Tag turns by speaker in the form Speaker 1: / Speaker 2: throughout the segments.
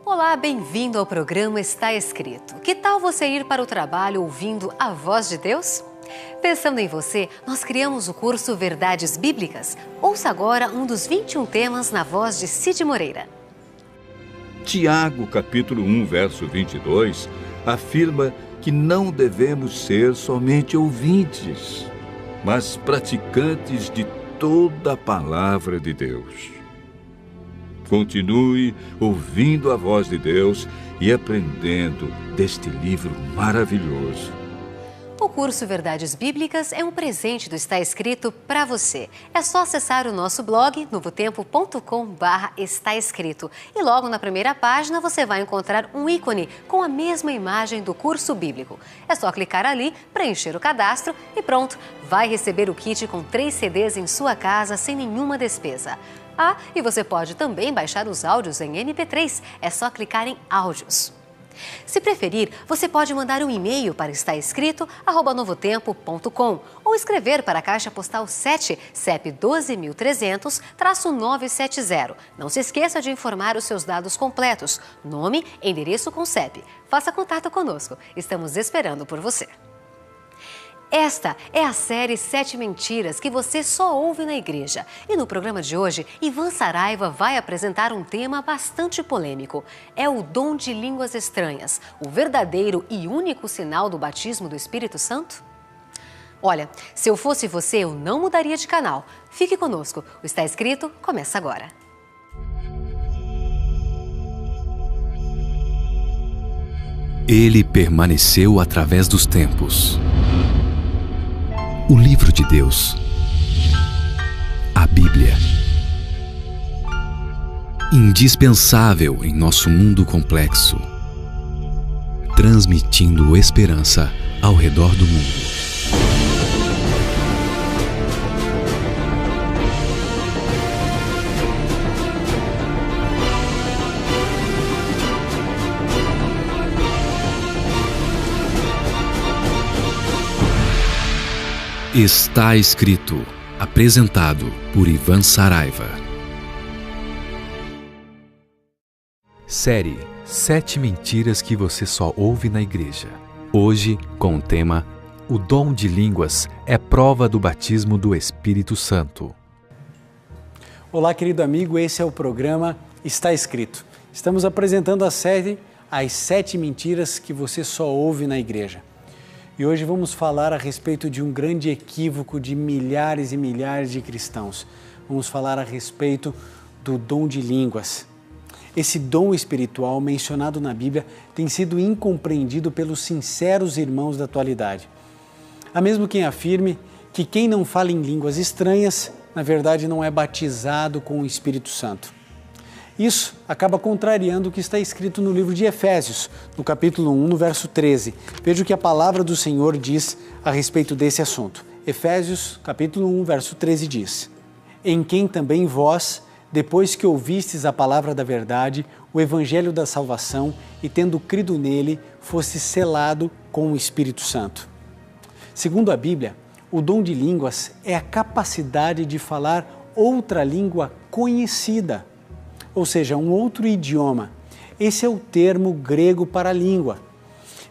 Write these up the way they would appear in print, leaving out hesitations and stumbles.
Speaker 1: Olá, bem-vindo ao programa Está Escrito. Que tal você ir para o trabalho ouvindo a voz de Deus? Pensando em você, nós criamos o curso Verdades Bíblicas. Ouça agora um dos 21 temas na voz de Cid Moreira.
Speaker 2: Tiago, capítulo 1, verso 22, afirma que não devemos ser somente ouvintes, mas praticantes de toda a palavra de Deus. Continue ouvindo a voz de Deus e aprendendo deste livro maravilhoso.
Speaker 1: O curso Verdades Bíblicas é um presente do Está Escrito para você. É só acessar o nosso blog, novotempo.com/Está Escrito. E logo na primeira página você vai encontrar um ícone com a mesma imagem do curso bíblico. É só clicar ali, preencher o cadastro e pronto, vai receber o kit com 3 CDs em sua casa sem nenhuma despesa. Ah, e você pode também baixar os áudios em MP3, é só clicar em áudios. Se preferir, você pode mandar um e-mail para estaescrito@novotempo.com ou escrever para a Caixa Postal 7, CEP 12.300-970. Não se esqueça de informar os seus dados completos, nome, endereço com CEP. Faça contato conosco, estamos esperando por você. Esta é a série 7 Mentiras que você só ouve na igreja. E no programa de hoje, Ivan Saraiva vai apresentar um tema bastante polêmico. É o dom de línguas estranhas, o verdadeiro e único sinal do batismo do Espírito Santo? Olha, se eu fosse você, eu não mudaria de canal. Fique conosco, o Está Escrito começa agora.
Speaker 3: Ele permaneceu através dos tempos. O livro de Deus, a Bíblia, indispensável em nosso mundo complexo, transmitindo esperança ao redor do mundo. Está Escrito, apresentado por Ivan Saraiva. Série 7 Mentiras que você só ouve na igreja. Hoje, com o tema O dom de línguas é prova do batismo do Espírito Santo.
Speaker 4: Olá, querido amigo, esse é o programa Está Escrito. Estamos apresentando a série As 7 Mentiras que você só ouve na igreja. E hoje vamos falar a respeito de um grande equívoco de milhares e milhares de cristãos. Vamos falar a respeito do dom de línguas. Esse dom espiritual mencionado na Bíblia tem sido incompreendido pelos sinceros irmãos da atualidade. Há mesmo quem afirme que quem não fala em línguas estranhas, na verdade não é batizado com o Espírito Santo. Isso acaba contrariando o que está escrito no livro de Efésios, no capítulo 1, no verso 13. Veja o que a palavra do Senhor diz a respeito desse assunto. Efésios, capítulo 1, verso 13 diz: Em quem também vós, depois que ouvistes a palavra da verdade, o evangelho da salvação, e tendo crido nele, fosse selado com o Espírito Santo. Segundo a Bíblia, o dom de línguas é a capacidade de falar outra língua conhecida, ou seja, um outro idioma. Esse é o termo grego para a língua.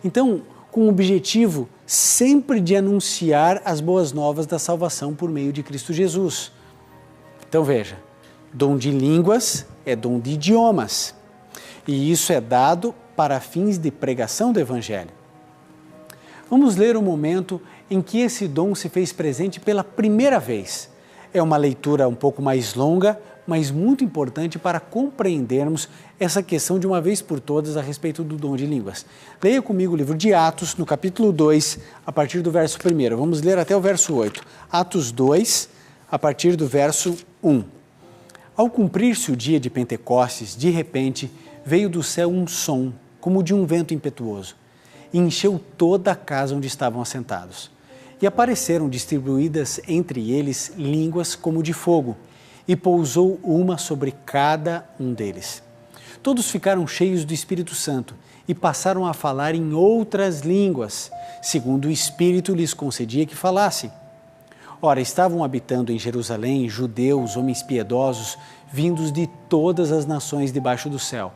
Speaker 4: Então, com o objetivo sempre de anunciar as boas novas da salvação por meio de Cristo Jesus. Então veja, dom de línguas é dom de idiomas. E isso é dado para fins de pregação do Evangelho. Vamos ler o momento em que esse dom se fez presente pela primeira vez. É uma leitura um pouco mais longa, mas muito importante para compreendermos essa questão de uma vez por todas a respeito do dom de línguas. Leia comigo o livro de Atos, no capítulo 2, a partir do verso 1. Vamos ler até o verso 8. Atos 2, a partir do verso 1. Ao cumprir-se o dia de Pentecostes, de repente, veio do céu um som, como de um vento impetuoso, e encheu toda a casa onde estavam assentados. E apareceram distribuídas entre eles línguas como de fogo, e pousou uma sobre cada um deles. Todos ficaram cheios do Espírito Santo e passaram a falar em outras línguas, segundo o Espírito lhes concedia que falassem. Ora, estavam habitando em Jerusalém judeus, homens piedosos, vindos de todas as nações debaixo do céu.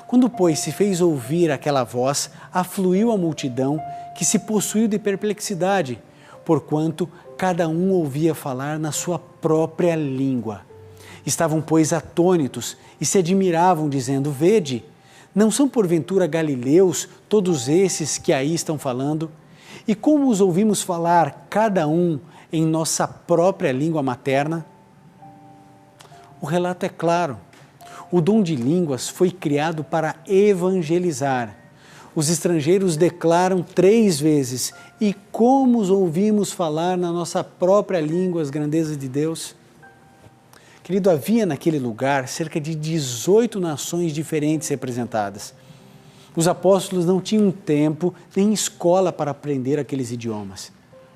Speaker 4: Quando, pois, se fez ouvir aquela voz, afluiu a multidão, que se possuiu de perplexidade, porquanto cada um ouvia falar na sua própria língua. Estavam, pois, atônitos e se admiravam, dizendo: Vede, não são porventura galileus todos esses que aí estão falando? E como os ouvimos falar, cada um em nossa própria língua materna? O relato é claro. O dom de línguas foi criado para evangelizar. Os estrangeiros declaram 3 vezes: e como os ouvimos falar na nossa própria língua as grandezas de Deus? Querido, havia naquele lugar cerca de 18 nações diferentes representadas. Os apóstolos não tinham tempo nem escola para aprender aqueles idiomas.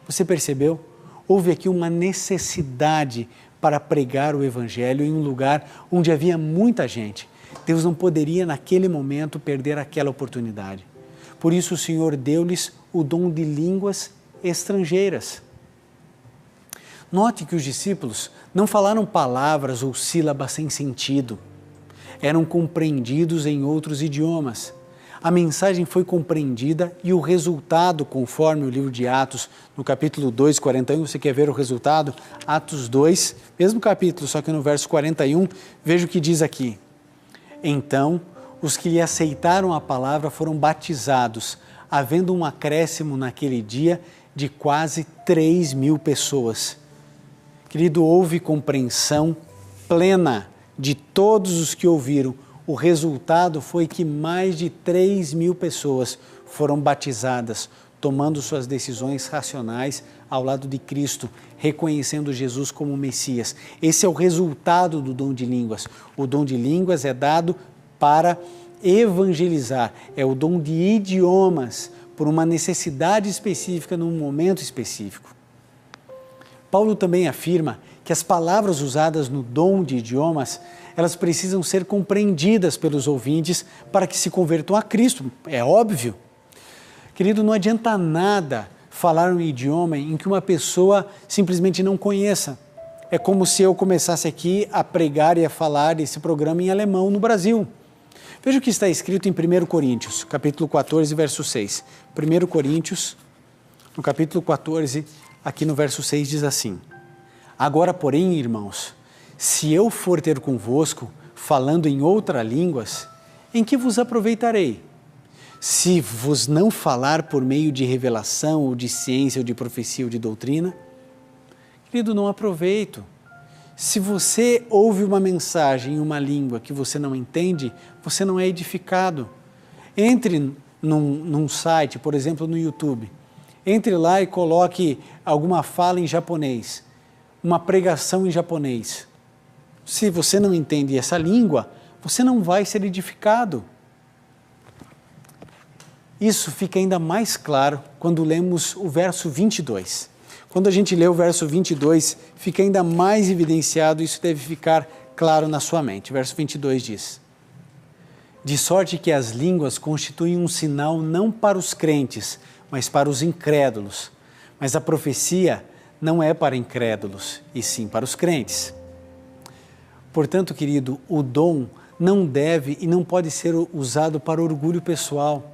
Speaker 4: Você percebeu? Houve aqui uma necessidade para pregar o Evangelho em um lugar onde havia muita gente. Deus não poderia, naquele momento, perder aquela oportunidade. Por isso, o Senhor deu-lhes o dom de línguas estrangeiras. Note que os discípulos não falaram palavras ou sílabas sem sentido. Eram compreendidos em outros idiomas. A mensagem foi compreendida e o resultado, conforme o livro de Atos, no capítulo 2, 41, você quer ver o resultado? Atos 2, mesmo capítulo, só que no verso 41, veja o que diz aqui. Então, os que lhe aceitaram a palavra foram batizados, havendo um acréscimo naquele dia de quase 3.000 pessoas. Querido, houve compreensão plena de todos os que ouviram. O resultado foi que mais de 3.000 pessoas foram batizadas, tomando suas decisões racionais ao lado de Cristo, reconhecendo Jesus como Messias. Esse é o resultado do dom de línguas. O dom de línguas é dado para evangelizar, é o dom de idiomas, por uma necessidade específica, num momento específico. Paulo também afirma que as palavras usadas no dom de idiomas, elas precisam ser compreendidas pelos ouvintes para que se convertam a Cristo. É óbvio. Querido, não adianta nada falar um idioma em que uma pessoa simplesmente não conheça. É como se eu começasse aqui a pregar e a falar esse programa em alemão no Brasil. Veja o que está escrito em 1 Coríntios, capítulo 14, verso 6. 1 Coríntios, no capítulo 14, aqui no verso 6 diz assim: Agora, porém, irmãos, se eu for ter convosco, falando em outras línguas, em que vos aproveitarei? Se vos não falar por meio de revelação, ou de ciência, ou de profecia, ou de doutrina? Querido, não aproveito. Se você ouve uma mensagem em uma língua que você não entende, você não é edificado. Entre num site, por exemplo, no YouTube. Entre lá e coloque alguma fala em japonês, uma pregação em japonês. Se você não entende essa língua, você não vai ser edificado. Isso fica ainda mais claro quando lemos o verso 22. Quando a gente lê o verso 22, fica ainda mais evidenciado, isso deve ficar claro na sua mente. O verso 22 diz: De sorte que as línguas constituem um sinal não para os crentes, mas para os incrédulos. Mas a profecia não é para incrédulos, e sim para os crentes. Portanto, querido, o dom não deve e não pode ser usado para orgulho pessoal.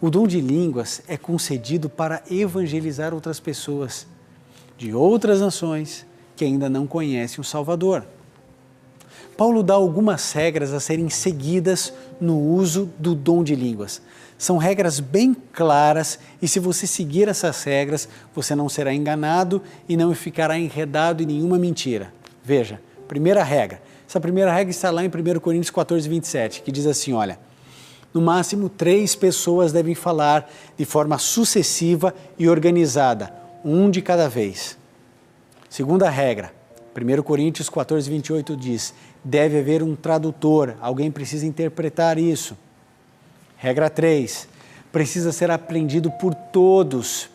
Speaker 4: O dom de línguas é concedido para evangelizar outras pessoas de outras nações que ainda não conhecem o Salvador. Paulo dá algumas regras a serem seguidas no uso do dom de línguas. São regras bem claras e se você seguir essas regras, você não será enganado e não ficará enredado em nenhuma mentira. Veja, primeira regra. Essa primeira regra está lá em 1 Coríntios 14, 27, que diz assim, olha: no máximo 3 pessoas devem falar de forma sucessiva e organizada, um de cada vez. Segunda regra, 1 Coríntios 14, 28 diz, deve haver um tradutor, alguém precisa interpretar isso. Regra 3, precisa ser aprendido por todos,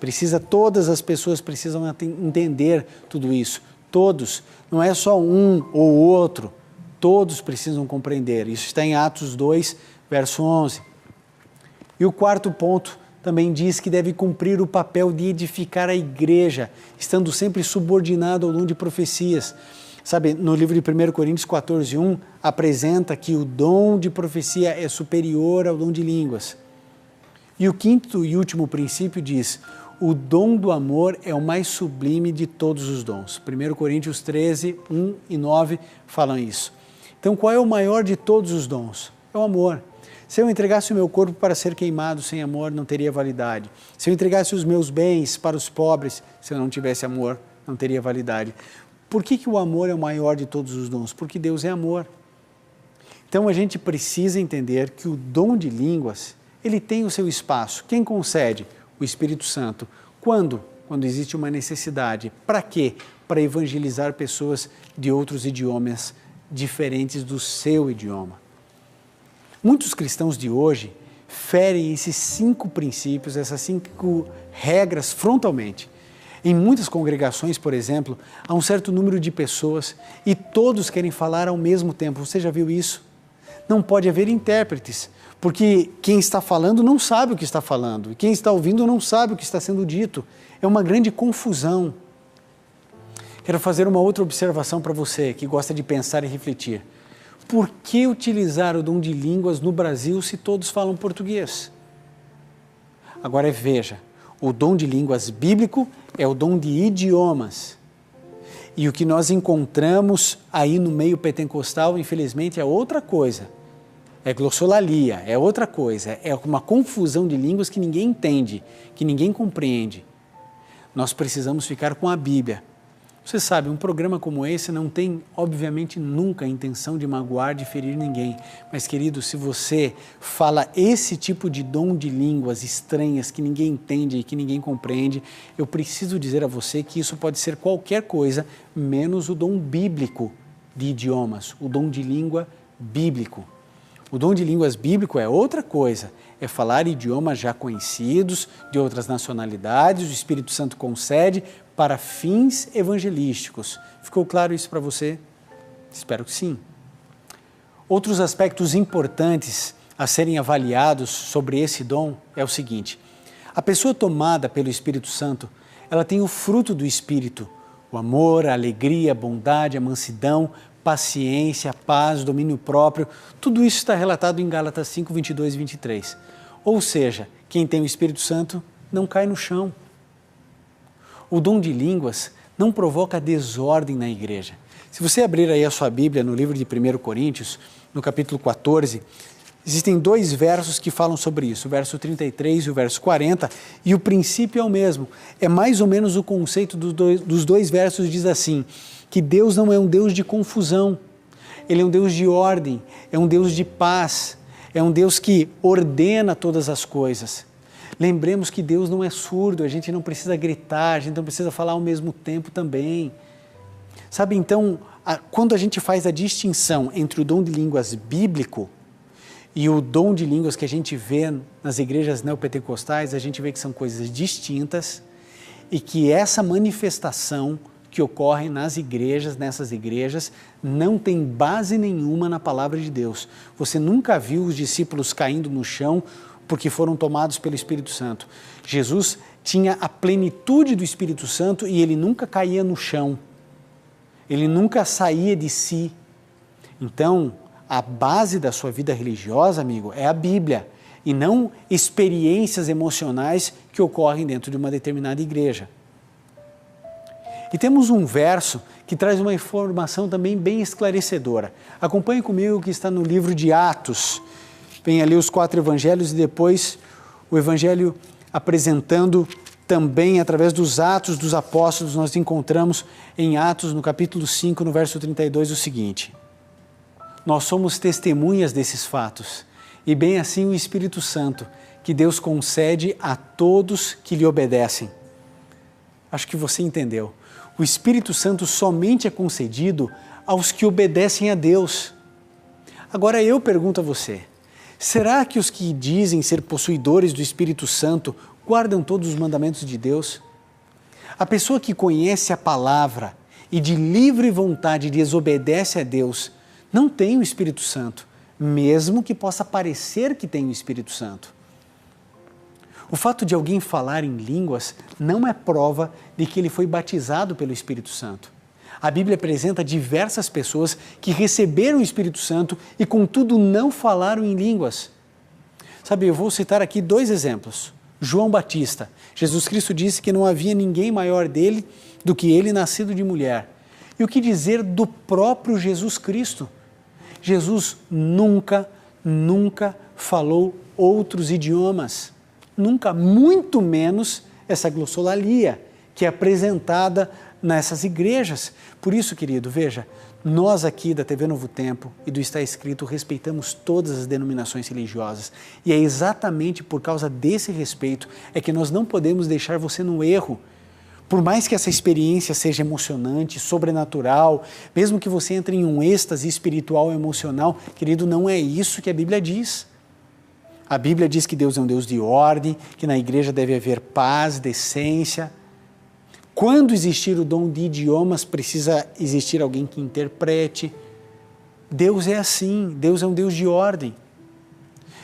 Speaker 4: todas as pessoas precisam entender tudo isso. Todos, não é só um ou outro, todos precisam compreender. Isso está em Atos 2, verso 11. E o quarto ponto também diz que deve cumprir o papel de edificar a igreja, estando sempre subordinado ao dom de profecias. Sabe, no livro de 1 Coríntios 14:1, apresenta que o dom de profecia é superior ao dom de línguas. E o quinto e último princípio diz, o dom do amor é o mais sublime de todos os dons. 1 Coríntios 13:1 e 9 falam isso. Então, qual é o maior de todos os dons? É o amor. Se eu entregasse o meu corpo para ser queimado sem amor, não teria validade. Se eu entregasse os meus bens para os pobres, se eu não tivesse amor, não teria validade. Por que o amor é o maior de todos os dons? Porque Deus é amor. Então, a gente precisa entender que o dom de línguas, ele tem o seu espaço. Quem concede? O Espírito Santo. Quando? Quando existe uma necessidade. Para quê? Para evangelizar pessoas de outros idiomas diferentes do seu idioma. Muitos cristãos de hoje ferem esses 5 princípios, essas 5 regras frontalmente. Em muitas congregações, por exemplo, há um certo número de pessoas e todos querem falar ao mesmo tempo. Você já viu isso? Não pode haver intérpretes, porque quem está falando não sabe o que está falando, e quem está ouvindo não sabe o que está sendo dito. É uma grande confusão. Quero fazer uma outra observação para você que gosta de pensar e refletir. Por que utilizar o dom de línguas no Brasil se todos falam português? Agora veja, o dom de línguas bíblico é o dom de idiomas. E o que nós encontramos aí no meio pentecostal, infelizmente, é outra coisa. É glossolalia, é outra coisa, é uma confusão de línguas que ninguém entende, que ninguém compreende. Nós precisamos ficar com a Bíblia. Você sabe, um programa como esse não tem, obviamente, nunca a intenção de magoar, de ferir ninguém. Mas, querido, se você fala esse tipo de dom de línguas estranhas que ninguém entende e que ninguém compreende, eu preciso dizer a você que isso pode ser qualquer coisa, menos o dom bíblico de idiomas, o dom de língua bíblico. O dom de línguas bíblico é outra coisa, é falar idiomas já conhecidos, de outras nacionalidades, o Espírito Santo concede para fins evangelísticos. Ficou claro isso para você? Espero que sim. Outros aspectos importantes a serem avaliados sobre esse dom é o seguinte: a pessoa tomada pelo Espírito Santo, ela tem o fruto do Espírito, o amor, a alegria, a bondade, a mansidão, paciência, a paz, domínio próprio, tudo isso está relatado em Gálatas 5, 22 e 23. Ou seja, quem tem o Espírito Santo não cai no chão. O dom de línguas não provoca desordem na igreja. Se você abrir aí a sua Bíblia no livro de 1 Coríntios, no capítulo 14, existem 2 versos que falam sobre isso, o verso 33 e o verso 40, e o princípio é o mesmo. É mais ou menos o conceito dos dois versos, diz assim, que Deus não é um Deus de confusão, Ele é um Deus de ordem, é um Deus de paz, é um Deus que ordena todas as coisas. Lembremos que Deus não é surdo, a gente não precisa gritar, a gente não precisa falar ao mesmo tempo também. Sabe, então, quando a gente faz a distinção entre o dom de línguas bíblico e o dom de línguas que a gente vê nas igrejas neopentecostais, a gente vê que são coisas distintas e que essa manifestação que ocorre nas igrejas, nessas igrejas, não tem base nenhuma na palavra de Deus. Você nunca viu os discípulos caindo no chão porque foram tomados pelo Espírito Santo. Jesus tinha a plenitude do Espírito Santo e ele nunca caía no chão. Ele nunca saía de si. Então, a base da sua vida religiosa, amigo, é a Bíblia e não experiências emocionais que ocorrem dentro de uma determinada igreja. E temos um verso que traz uma informação também bem esclarecedora. Acompanhe comigo o que está no livro de Atos. Vem ali os 4 evangelhos e depois o evangelho apresentando também através dos Atos dos Apóstolos. Nós encontramos em Atos, no capítulo 5, no verso 32, o seguinte: nós somos testemunhas desses fatos, e bem assim o Espírito Santo, que Deus concede a todos que lhe obedecem. Acho que você entendeu. O Espírito Santo somente é concedido aos que obedecem a Deus. Agora eu pergunto a você, será que os que dizem ser possuidores do Espírito Santo guardam todos os mandamentos de Deus? A pessoa que conhece a palavra e de livre vontade desobedece a Deus não tem o Espírito Santo, mesmo que possa parecer que tem o Espírito Santo. O fato de alguém falar em línguas não é prova de que ele foi batizado pelo Espírito Santo. A Bíblia apresenta diversas pessoas que receberam o Espírito Santo e, contudo, não falaram em línguas. Sabe, eu vou citar aqui 2 exemplos. João Batista. Jesus Cristo disse que não havia ninguém maior dele do que ele, nascido de mulher. E o que dizer do próprio Jesus Cristo? Jesus nunca falou outros idiomas. Nunca, muito menos essa glossolalia que é apresentada nessas igrejas. Por isso, querido, veja, nós aqui da TV Novo Tempo e do Está Escrito respeitamos todas as denominações religiosas. E é exatamente por causa desse respeito é que nós não podemos deixar você no erro. Por mais que essa experiência seja emocionante, sobrenatural, mesmo que você entre em um êxtase espiritual e emocional, querido, não é isso que a Bíblia diz. A Bíblia diz que Deus é um Deus de ordem, que na igreja deve haver paz, decência. Quando existir o dom de idiomas, precisa existir alguém que interprete. Deus é assim, Deus é um Deus de ordem.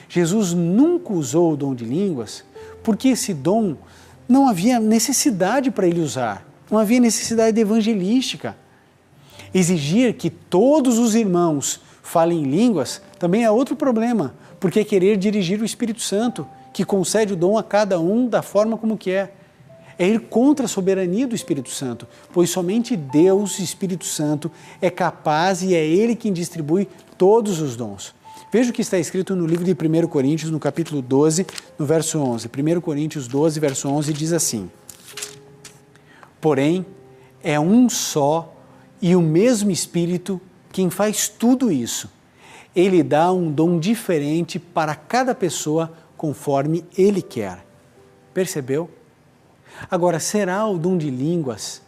Speaker 4: Jesus nunca usou o dom de línguas, porque esse dom não havia necessidade para ele usar, não havia necessidade evangelística. Exigir que todos os irmãos falem línguas também é outro problema, porque é querer dirigir o Espírito Santo, que concede o dom a cada um da forma como quer. É ir contra a soberania do Espírito Santo, pois somente Deus, Espírito Santo, é capaz e é Ele quem distribui todos os dons. Veja o que está escrito no livro de 1 Coríntios, no capítulo 12, no verso 11. 1 Coríntios 12, verso 11, diz assim: porém, é um só e o mesmo Espírito quem faz tudo isso. Ele dá um dom diferente para cada pessoa conforme Ele quer. Percebeu? Agora, será o dom de línguas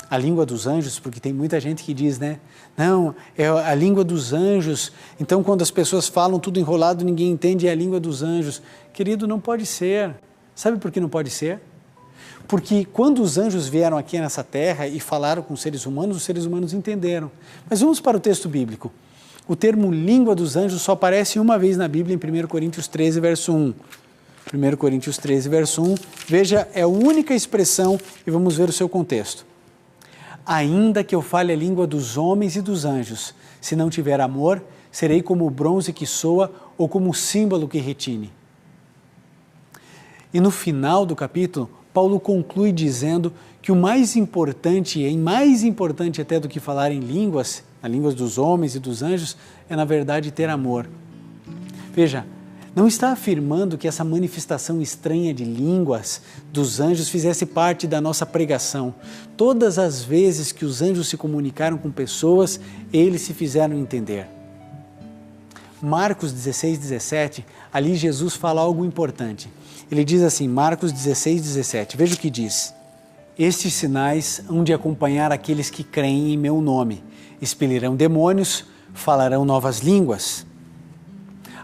Speaker 4: a língua dos anjos? Porque tem muita gente que diz, né? Não, é a língua dos anjos. Então, quando as pessoas falam tudo enrolado, ninguém entende, é a língua dos anjos. Querido, não pode ser. Sabe por que não pode ser? Porque quando os anjos vieram aqui nessa terra e falaram com os seres humanos entenderam. Mas vamos para o texto bíblico. O termo língua dos anjos só aparece uma vez na Bíblia, em 1 Coríntios 13, verso 1. 1 Coríntios 13, verso 1, veja, é a única expressão e vamos ver o seu contexto. Ainda que eu fale a língua dos homens e dos anjos, se não tiver amor, serei como o bronze que soa ou como o símbolo que retine. E no final do capítulo, Paulo conclui dizendo que o mais importante, e mais importante até do que falar em línguas, as línguas dos homens e dos anjos, é na verdade ter amor. Veja, não está afirmando que essa manifestação estranha de línguas dos anjos fizesse parte da nossa pregação. Todas as vezes que os anjos se comunicaram com pessoas, eles se fizeram entender. Marcos 16, 17, ali Jesus fala algo importante. Ele diz assim, Marcos 16, 17, veja o que diz. Estes sinais hão de acompanhar aqueles que creem em meu nome. Expelirão demônios, falarão novas línguas.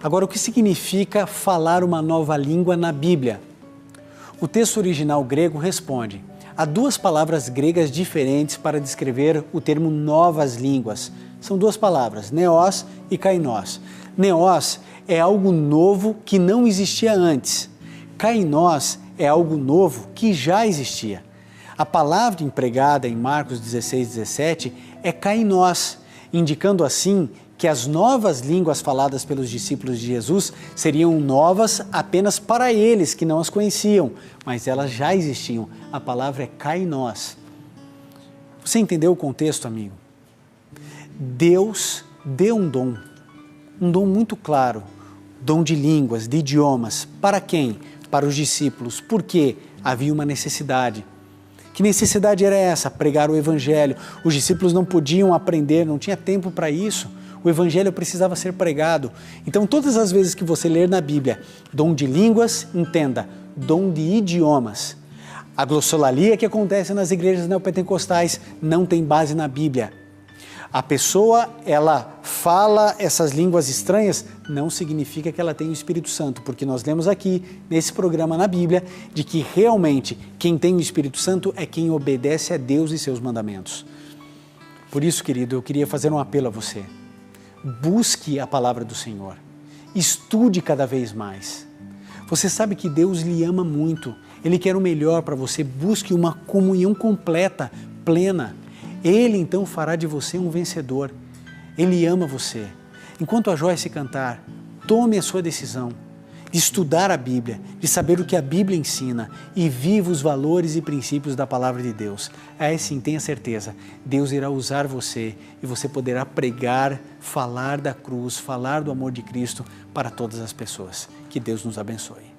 Speaker 4: Agora, o que significa falar uma nova língua na Bíblia? O texto original grego responde. Há 2 palavras gregas diferentes para descrever o termo novas línguas. São 2 palavras, neos e kainós. Neos é algo novo que não existia antes. Kainós é algo novo que já existia. A palavra empregada em Marcos 16, 17 é kainós, indicando assim que as novas línguas faladas pelos discípulos de Jesus seriam novas apenas para eles que não as conheciam, mas elas já existiam. A palavra é kainós. Você entendeu o contexto, amigo? Deus deu um dom muito claro, dom de línguas, de idiomas. Para quem? Para os discípulos. Por quê? Havia uma necessidade. Que necessidade era essa? Pregar o Evangelho. Os discípulos não podiam aprender, não tinha tempo para isso. O Evangelho precisava ser pregado. Então, todas as vezes que você ler na Bíblia dom de línguas, entenda, dom de idiomas. A glossolalia que acontece nas igrejas neopentecostais não tem base na Bíblia. A pessoa, ela fala essas línguas estranhas, não significa que ela tem o Espírito Santo, porque nós lemos aqui, nesse programa na Bíblia, de que realmente quem tem o Espírito Santo é quem obedece a Deus e seus mandamentos. Por isso, querido, eu queria fazer um apelo a você. Busque a palavra do Senhor. Estude cada vez mais. Você sabe que Deus lhe ama muito. Ele quer o melhor para você. Busque uma comunhão completa, plena. Ele então fará de você um vencedor. Ele ama você. Enquanto a Joyce cantar, tome a sua decisão de estudar a Bíblia, de saber o que a Bíblia ensina e viva os valores e princípios da Palavra de Deus. Aí sim, tenha certeza, Deus irá usar você e você poderá pregar, falar da cruz, falar do amor de Cristo para todas as pessoas. Que Deus nos abençoe.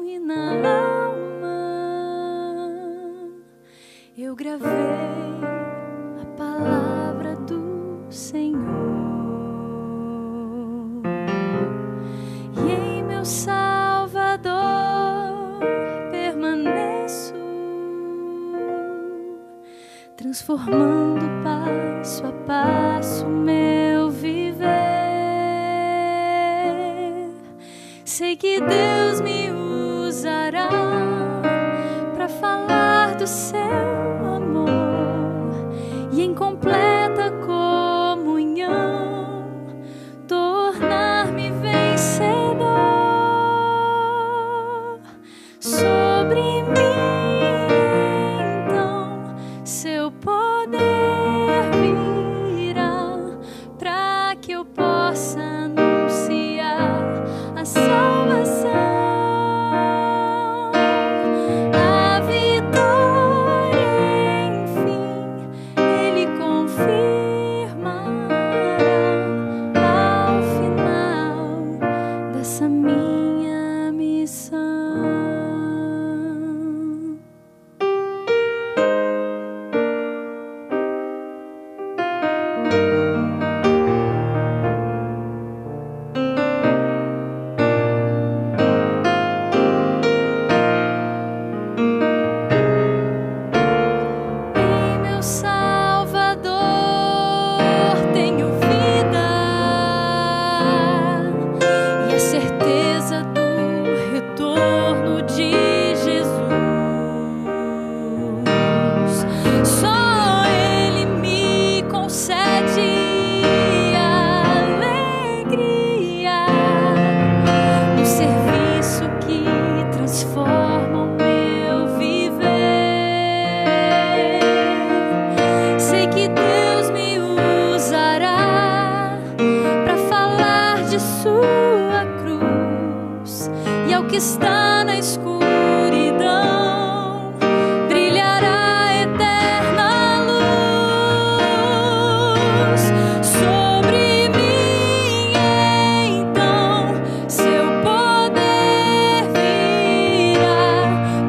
Speaker 5: E na alma eu gravei a palavra do Senhor, e em meu Salvador permaneço, transformando passo a passo meu viver. Sei que Deus me usará para falar do seu amor e em completa comunhão tornar-me vencedor. Sobre mim então seu poder virá para que eu possa anunciar a salvação, a vitória, enfim, Ele confirmará ao final dessa minha missão. Em meu Salvador tenho vida e a certeza do retorno de Jesus. Só Ele me concede alegria no serviço que transforma o meu viver. Sei que Deus me usará para falar de sua cruz, e ao que está na escuridão brilhará a eterna luz. Sobre mim então seu poder virá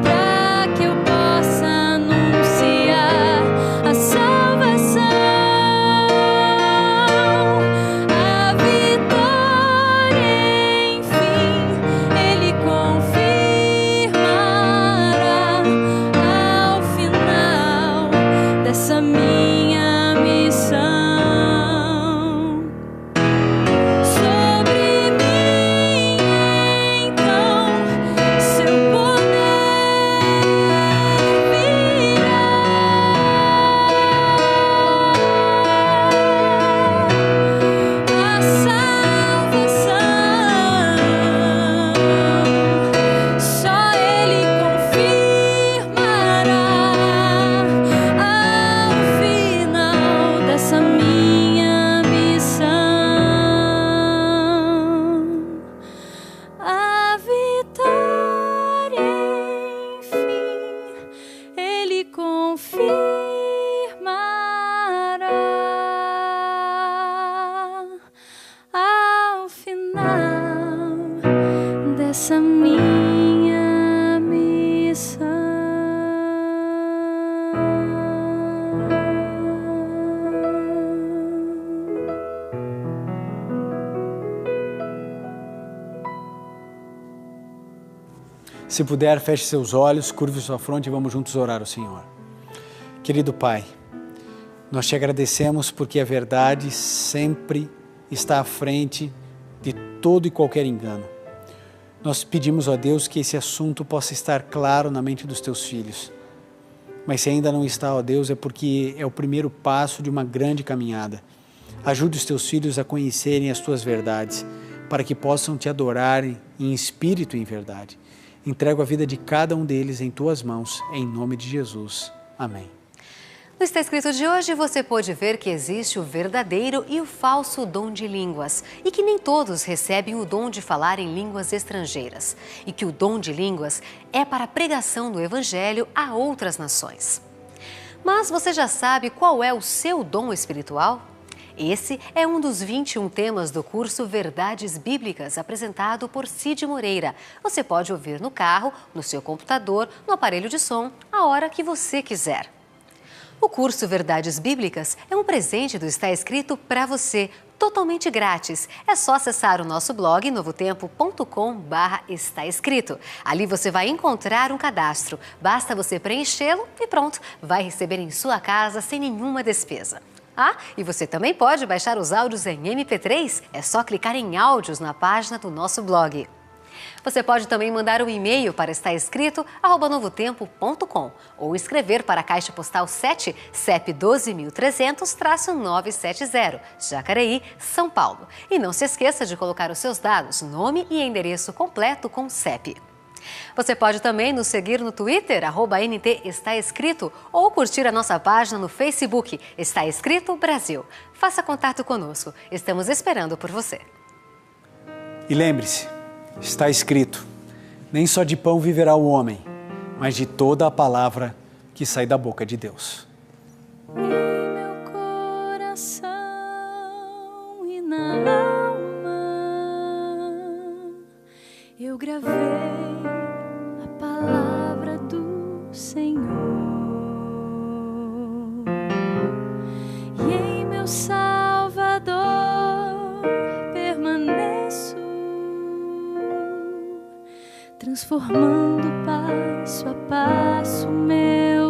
Speaker 5: para que eu possa anunciar a salvação, a vitória, enfim, Ele confirmará ao final dessa minha missão. Sobre mim então seu poder virá, a salvação, só Ele confirmará ao final dessa minha missão. A vitória, enfim, Ele confirmará ao final dessa minha missão.
Speaker 4: Se puder, feche seus olhos, curve sua fronte e vamos juntos orar ao Senhor. Querido Pai, nós te agradecemos porque a verdade sempre está à frente de todo e qualquer engano. Nós pedimos, ó Deus, que esse assunto possa estar claro na mente dos teus filhos. Mas se ainda não está, ó Deus, é porque é o primeiro passo de uma grande caminhada. Ajude os teus filhos a conhecerem as tuas verdades, para que possam te adorarem em espírito e em verdade. Entrego a vida de cada um deles em tuas mãos, em nome de Jesus. Amém.
Speaker 1: No Está Escrito de hoje, você pôde ver que existe o verdadeiro e o falso dom de línguas e que nem todos recebem o dom de falar em línguas estrangeiras e que o dom de línguas é para a pregação do Evangelho a outras nações. Mas você já sabe qual é o seu dom espiritual? Esse é um dos 21 temas do curso Verdades Bíblicas, apresentado por Cid Moreira. Você pode ouvir no carro, no seu computador, no aparelho de som, a hora que você quiser. O curso Verdades Bíblicas é um presente do Está Escrito para você, totalmente grátis. É só acessar o nosso blog novotempo.com/está escrito. Ali você vai encontrar um cadastro. Basta você preenchê-lo e pronto, vai receber em sua casa sem nenhuma despesa. Ah, e você também pode baixar os áudios em MP3. É só clicar em áudios na página do nosso blog. Você pode também mandar um e-mail para estaescrito@novotempo.com ou escrever para a Caixa Postal 7, CEP 12.300-970, Jacareí, São Paulo. E não se esqueça de colocar os seus dados, nome e endereço completo com CEP. Você pode também nos seguir no Twitter, @NT Está Escrito, ou curtir a nossa página no Facebook, Está Escrito Brasil. Faça contato conosco. Estamos esperando por você.
Speaker 4: E lembre-se, está escrito, nem só de pão viverá o homem, mas de toda a palavra que sai da boca de Deus.
Speaker 5: Em meu coração e na alma eu gravei a palavra do Senhor, e em meu Salvador permaneço, transformando passo a passo meu